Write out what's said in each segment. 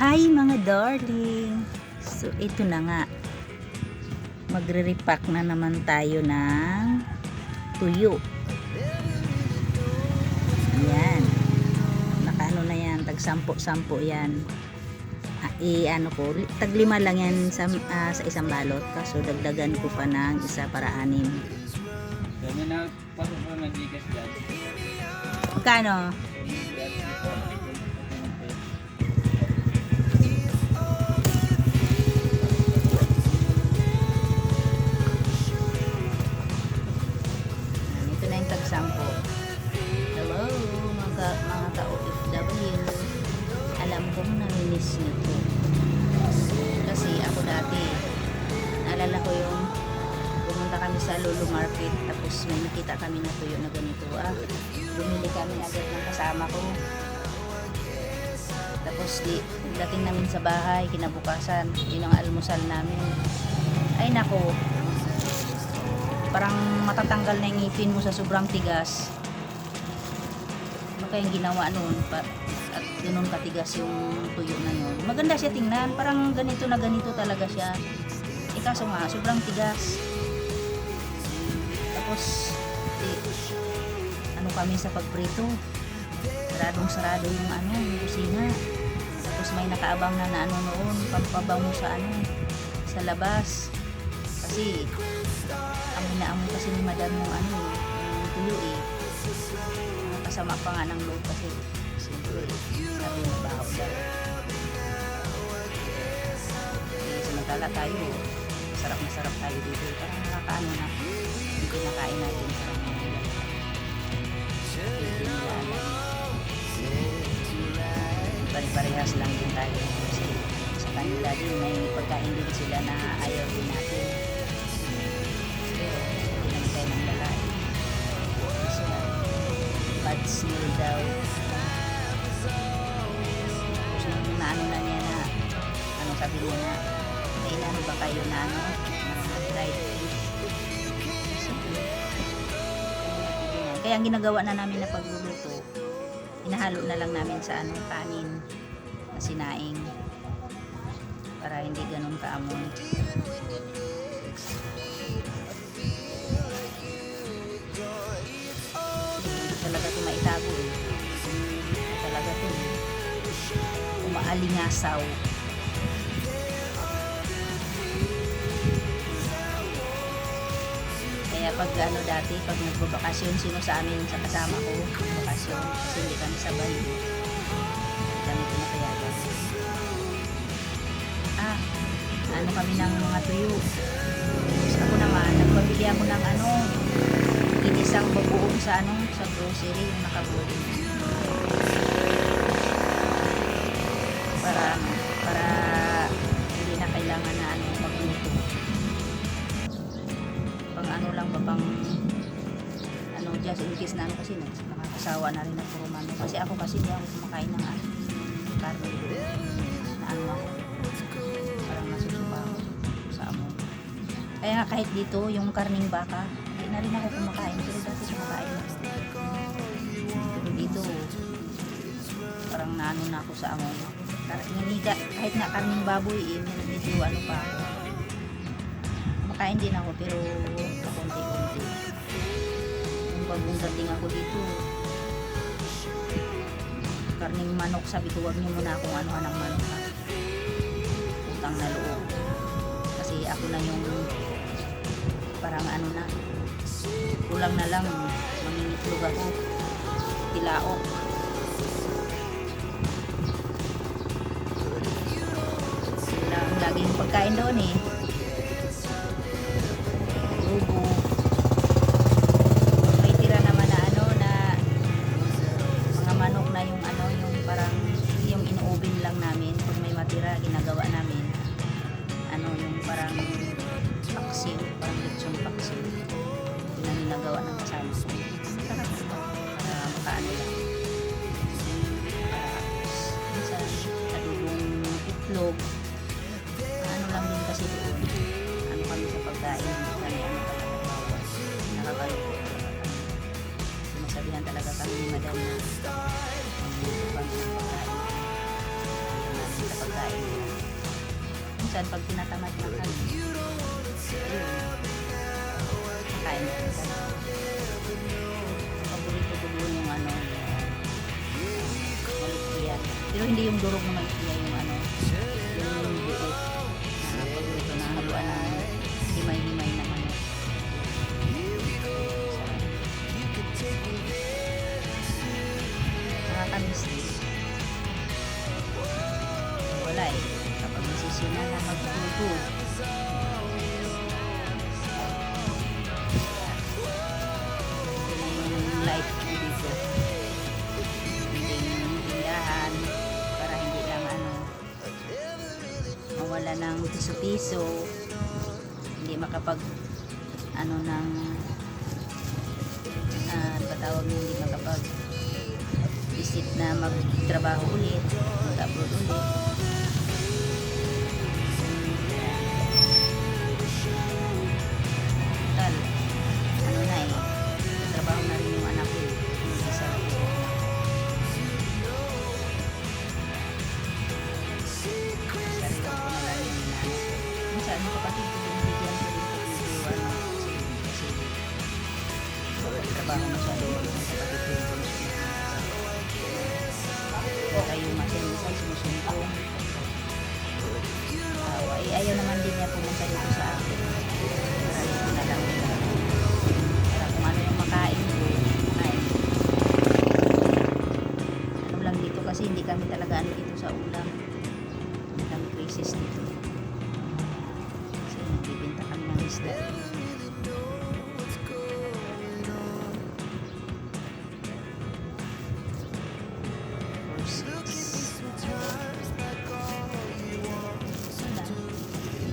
Hi mga darling! So ito na nga, magre-repack na naman tayo ng tuyo. Ayan, nakaano na yan, tag 10 yan. Ano ko, tag 5 lang yan sa isang balot, kaso dagdagan ko pa ng isa para 6. Dami na pasok ko ng gigas dyan. Magkano? Ito na yung tag 10. Hello mga ka-OFW. Alam kong namimiss nito. Kasi ako dati, naalala ko yung pumunta kami sa Lulu Market, tapos may nakita kami na tuyo na ganito. Bumili kami agad ng kasama ko. Tapos dating namin sa bahay, kinabukasan, yun ang almusal namin. Ay nako, parang matatanggal na yung ngipin mo sa sobrang tigas. Ano kayang ginawa noon? At ganun katigas yung tuyo na yun. Maganda siya tingnan, parang ganito na ganito talaga siya. Kaso nga, sobrang tigas. Tapos ano kami sa pagprito, sarado yung yung kusina. Tapos may nakaabang na ano noon, pampabango sa sa labas. Kasi amoy na amoy kasi ni madam yung yung tuyo kasama pa nga ng loob kasi siyempre sabi na bahaw daw. Samantala tayo, sarap na sarap tayo dito, parang nakakaano na yung pinakain natin sa kanila. Pare-parehas lang din tayo kasi sa kanila din may pagkain din sila na ayaw din natin, pero hindi naman tayo ng lalaki kasi bad smell daw. Tapos nung naano na niya na sabi niya na kailan ba kayo na dried fish. Kaya ang ginagawa na namin na pagluluto, inahalo na lang namin sa kanin na sinaing para hindi ganun kaamoy. Hindi talaga ito maitago talaga ito umaalingasaw. Kaya pag dati, pag nagbabakasyon sino sa amin, sa kasama ko, bakasyon, kasi hindi kami sabay. Hindi kami pinapayagan. Kami ng mga tuyo. Tapos ako naman, nagpabili ako ng inisang bagoong sa sa grocery, yung nakabuli. Para hindi na kailangan na magluto. Lang ba pang just in case na kasi nakakasawa na rin ang puro mano, kasi ako kasi hindi ako kumakain ng karne na ako parang nasusuka ako sa amo. Kaya nga kahit dito yung karning baka hindi na rin ako kumakain, pero dati kumakain ako. Pero dito parang naano na ako sa amo. Kahit nga karning baboy medyo pa ako. Kain din ako pero pakunti-kunti. Nung bagong dating ako dito, karning manok, sabi ko wag niyo muna akong ng manok, utang na loob. Kasi ako na yung parang na kulang na lang, mangingitlog ako, tilaok. Sila ang laging pagkain doon may tira naman na mga manok na yung parang yung inuubin lang namin. Pag may matira, ginagawa namin yung parang paksiw, parang lechong paksiw, yun ang ginagawa ng kasama ko. Sarap para makaano lang, minsan adubong itlog, lang din kasi doon kami sa pagkain. Nakakalungkot. Sinasabihan talaga kami ni madam na pag pagkain sa pagkain pagkain nila. Minsan pag tinatamad na kami, ayun, makain na rin kami. Paborito ko doon yung ano, malikya. Pero hindi yung durog na malikya, yung ano, yung buo na paborito na haluan ng himay-himay na manok. Nakakamiss din. Wala eh. Kapag nasisina na magluto. Ito na yung life ko dito. Hindi tindahan para hindi lang ano mawala ng piso-piso. Hindi makapag ano ng patawag na hindi makapag isip na magtrabaho ulit, mag-upload ulit. Tal, ano na eh, trabaho na rin yung anak ko. Isa lang ko. Sarili ko na lang yun na. Minsan, yung kapatid ko din, bigyan ko rin video, ano, kasi trabaho na siya doon, yung kapatid ko yung o kayo minsan sumusumpong. Ayaw naman din niya pumunta dito sa akin. Marami ko na lang nila. Para kung ano yung makain ko, makain. Ano lang dito kasi hindi kami talaga ano dito sa ulam. Hindi kami crisis dito. Kasi nagbibinta kami ng isda.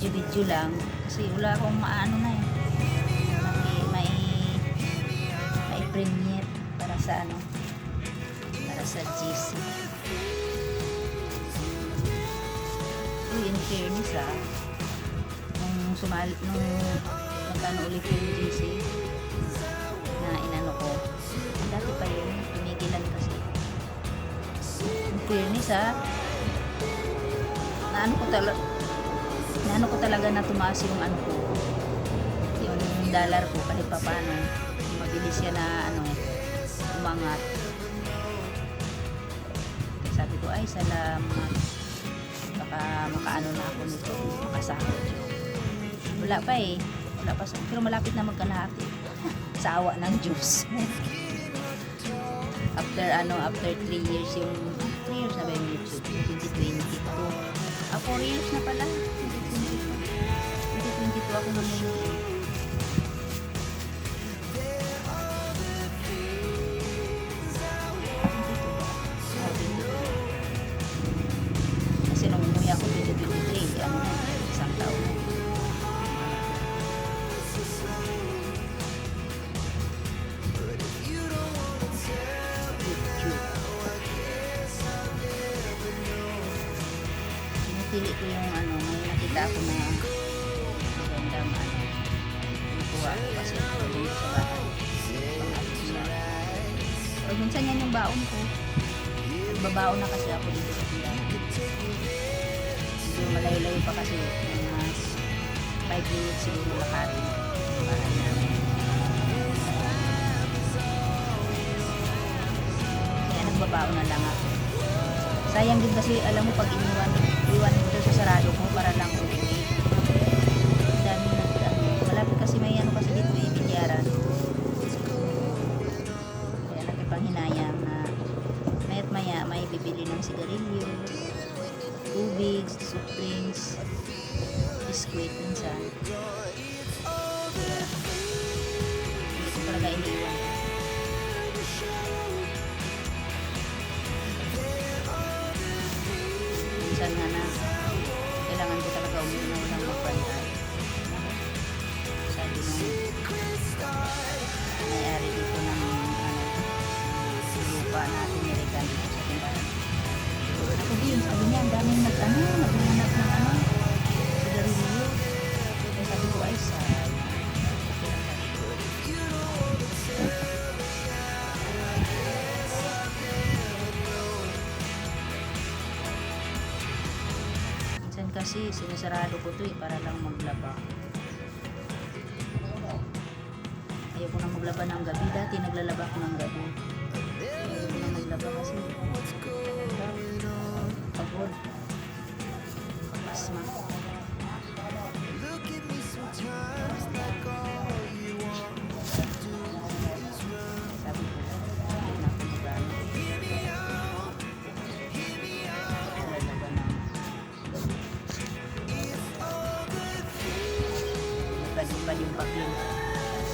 Video lang kasi wala akong maano na eh may premiere para sa ano para sa GC. Uy, in fairness nung nagkano ulit yung GC na inano ko dati pa yun tumigilan kasi in fairness naano ko talaga na tumaas yung ano ko yung dollar ko kahit pa paano mabilis yan na ano umangat. Sabi ko ay salamat baka makaano na ako nito makasahod. Wala pa pero malapit na magkalahati sa awa ng Diyos. after 3 years yung 3 years na ba yung YouTube 2022 4 years na pala 2022 ako namunin. Kasi nung umuwi ako 2023 ano na isang taon na pinipili ko yung ano may nakita ako na magandang ano nakuha ko kasi tuloy sa bahay pang-alis siya o minsan yan yung baon ko nagbabaon na kasi ako dito sa tindahan medyo malayo-layo pa kasi mga 5 minutes siguro lakarin sa bahay namin kaya nagbabaon na lang ako. Sayang din kasi alam mo pag iwan mo doon sa sarado ko para lang uuwi. Dami malapit kasi may ano kasi dito bilyaran. Kaya nakipanghinayang na mayat maya may bibili ng sigarilyo, tubig, soft drinks, biskuit minsan. Kaya hindi ko talaga iniwan. Minsan nga na kailangan ko talaga umuwi na walang magbantay. Sabi nung may-ari dito ng lupa na tinirikan dito sa tindahan. Ako din, sabi niya, ang daming naghanap ng sigarilyo. Kaya sabi ko ay Minsan kasi sinasarado ko to para lang maglaba. Ayoko na maglaba ng gabi. Dati naglalaba ko ng gabi. Ayoko na maglaba kasi pagod. Asma. Sabi ko, hindi na ako maglaba. Naglalaba ng palimpak yun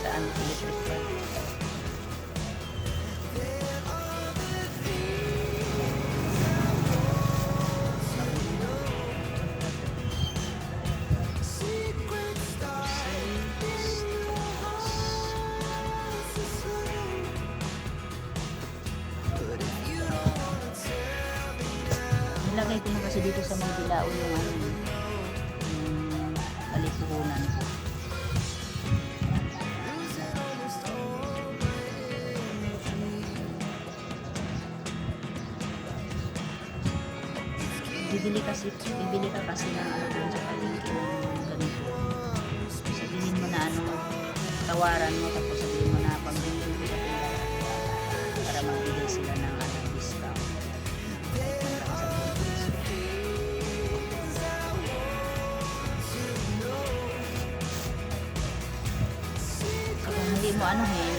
sa electric fan. Nilagay ko na kasi dito sa mga bilao yung palipunan ko. Bibili ka kasi ng ano doon sa palengke ng ganito. Sabihin mo na tawaran mo, tapos sabihin mo na pambili mo sa tindahan para magbigay sila ng discount. So kung hindi mo ano nila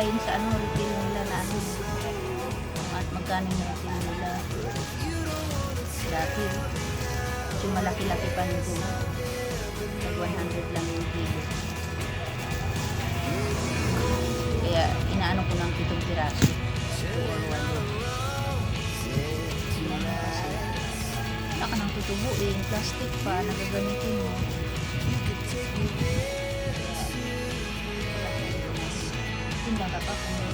yun sa retail nila na at magkano yung retail nila. Dati, yung malaki-laki pa nito. Nag 100 lang yung kilo. Kaya, inaano ko ng 7 piraso. Or 1. Wala ka nang tutubuin. Plastic pa, nagagamitin mo. Tinda ka pa kung may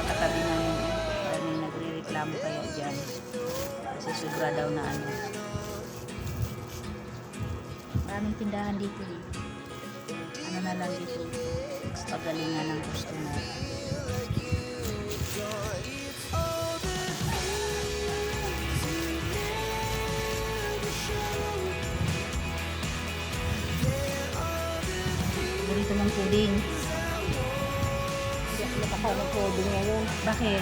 katabi namin dahil nagre-reklamo kaya dyan kasi sobra daw na maraming tindahan dito ano na lang dito pagalingan ng customer. Paborito mong pudding. Nakakain ng coding ngayon. Bakit?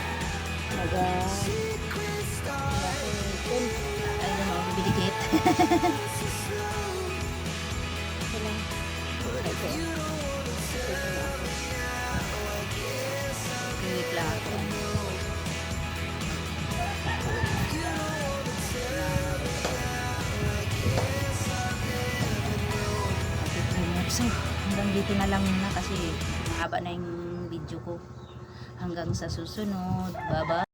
Ay, ano, bibidikit. Wait lang ako. So, hanggang dito na lang muna kasi mahaba na yung video ko. Hanggang sa susunod. Bye-bye.